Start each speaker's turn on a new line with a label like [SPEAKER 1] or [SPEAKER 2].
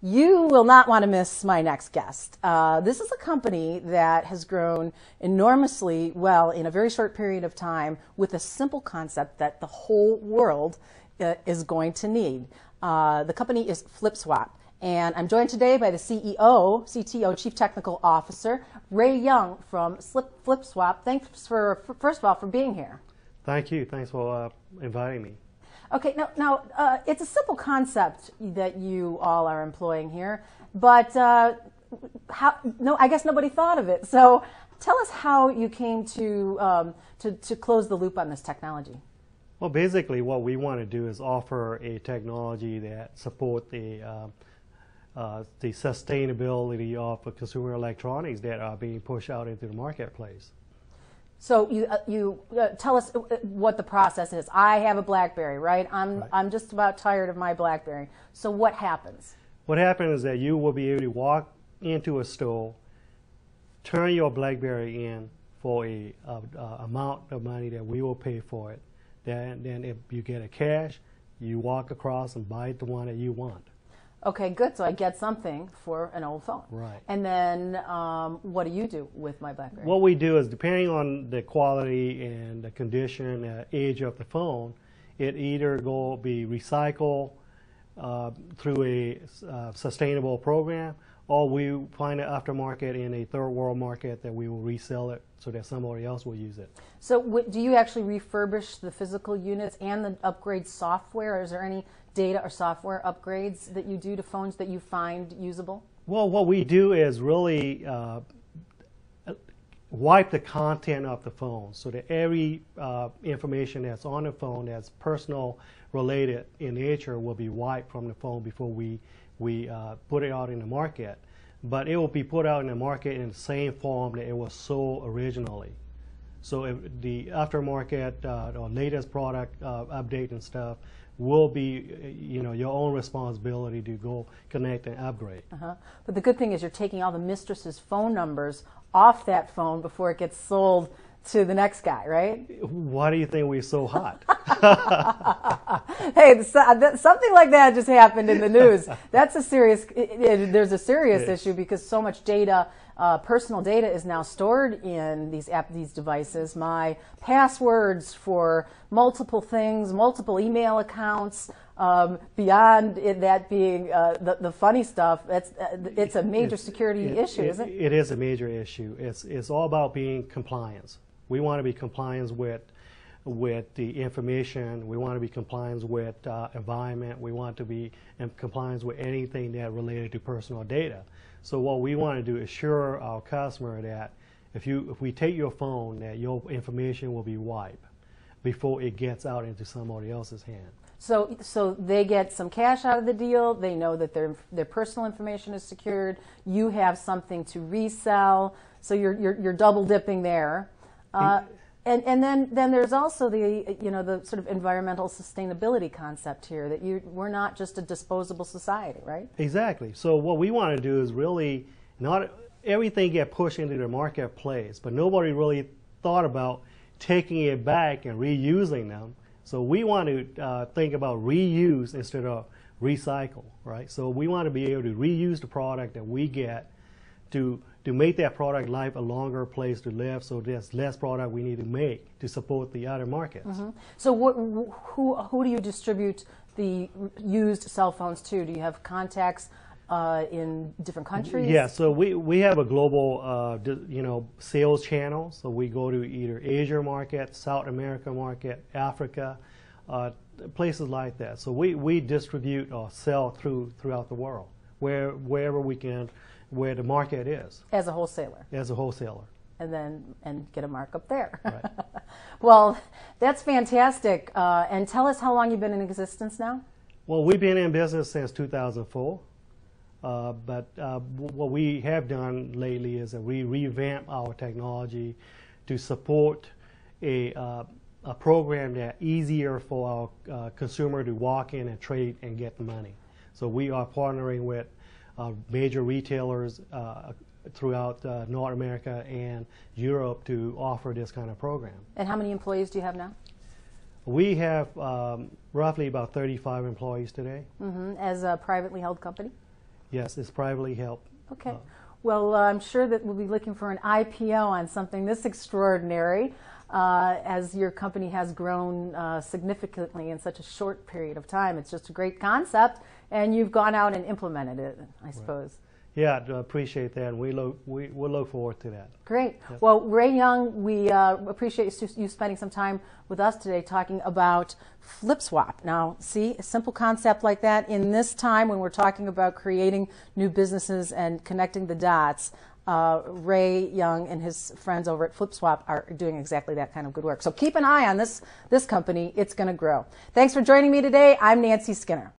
[SPEAKER 1] You will not want to miss my next guest. This is a company that has grown enormously well in a very short period of time with a simple concept that the whole world is going to need. The company is Flipswap, and I'm joined today by the CTO, Chief Technical Officer, Ray Young from Flipswap. Thanks first of all, for being here.
[SPEAKER 2] Thank you. Thanks for inviting me.
[SPEAKER 1] Okay, now it's a simple concept that you all are employing here, but I guess nobody thought of it. So tell us how you came to close the loop on this technology.
[SPEAKER 2] Well, basically, what we want to do is offer a technology that supports the sustainability of consumer electronics that are being pushed out into the marketplace.
[SPEAKER 1] So you tell us what the process is. I have a BlackBerry, right? I'm just about tired of my BlackBerry. So what happens?
[SPEAKER 2] What happens is that you will be able to walk into a store, turn your BlackBerry in for a amount of money that we will pay for it. Then if you get a cash, you walk across and buy the one that you want.
[SPEAKER 1] Okay, good. So I get something for an old phone.
[SPEAKER 2] Right.
[SPEAKER 1] And then what do you do with my BlackBerry?
[SPEAKER 2] What we do is, depending on the quality and the condition, age of the phone, it either go be recycled through a sustainable program, or we find an aftermarket in a third world market that we will resell it so that somebody else will use it.
[SPEAKER 1] So do you actually refurbish the physical units and the upgrade software? Or is there any data or software upgrades that you do to phones that you find usable?
[SPEAKER 2] Well, what we do is really wipe the content of the phone so that every information that's on the phone that's personal related in nature will be wiped from the phone before we put it out in the market. But it will be put out in the market in the same form that it was sold originally. So if the aftermarket or latest product update and stuff will be, your own responsibility to go connect and upgrade.
[SPEAKER 1] But the good thing is you're taking all the mistress's phone numbers off that phone before it gets sold to the next guy, right?
[SPEAKER 2] Why do you think we're so hot?
[SPEAKER 1] Hey, something like that just happened in the news. That's a serious, there's a serious issue because so much data, personal data is now stored in these devices. My passwords for multiple things, multiple email accounts, beyond that being the funny stuff, it's a major security issue, isn't it?
[SPEAKER 2] It is a major issue. It's all about being compliance. We want to be compliant with the information. We want to be compliant with environment. We want to be in compliance with anything that related to personal data. So what we want to do is assure our customer that if we take your phone, that your information will be wiped before it gets out into somebody else's hand.
[SPEAKER 1] So they get some cash out of the deal. They know that their personal information is secured. You have something to resell. So you're double dipping there. And then there's also the sort of environmental sustainability concept here, that we're not just a disposable society, right?
[SPEAKER 2] Exactly. So what we want to do is really not everything get pushed into the marketplace, but nobody really thought about taking it back and reusing them. So we want to think about reuse instead of recycle, right? So we want to be able to reuse the product that we get to make that product life a longer place to live, so there's less product we need to make to support the other markets.
[SPEAKER 1] So who do you distribute the used cell phones to? Do you have contacts in different countries?
[SPEAKER 2] Yeah, so we have a global sales channel. So we go to either Asia market, South America market, Africa, places like that. So we distribute or sell throughout the world, wherever we can, where the market is.
[SPEAKER 1] As a wholesaler.
[SPEAKER 2] As a wholesaler.
[SPEAKER 1] And get a markup there.
[SPEAKER 2] Right.
[SPEAKER 1] Well, that's fantastic. And tell us how long you've been in existence now?
[SPEAKER 2] Well, we've been in business since 2004. But what we have done lately is that we revamp our technology to support a program that's easier for our consumer to walk in and trade and get the money. So we are partnering with major retailers throughout North America and Europe to offer this kind of program.
[SPEAKER 1] And how many employees do you have now?
[SPEAKER 2] We have roughly about 35 employees today.
[SPEAKER 1] As a privately held company?
[SPEAKER 2] Yes, it's privately held.
[SPEAKER 1] Okay. Well, I'm sure that we'll be looking for an IPO on something this extraordinary, as your company has grown significantly in such a short period of time. It's just a great concept, and you've gone out and implemented it, I suppose.
[SPEAKER 2] Yeah, I appreciate that, and we'll look forward to that.
[SPEAKER 1] Great.
[SPEAKER 2] Yep.
[SPEAKER 1] Well, Ray Young, we appreciate you spending some time with us today talking about FlipSwap. Now, see, a simple concept like that in this time when we're talking about creating new businesses and connecting the dots, Ray Young and his friends over at FlipSwap are doing exactly that kind of good work. So keep an eye on this company. It's going to grow. Thanks for joining me today. I'm Nancy Skinner.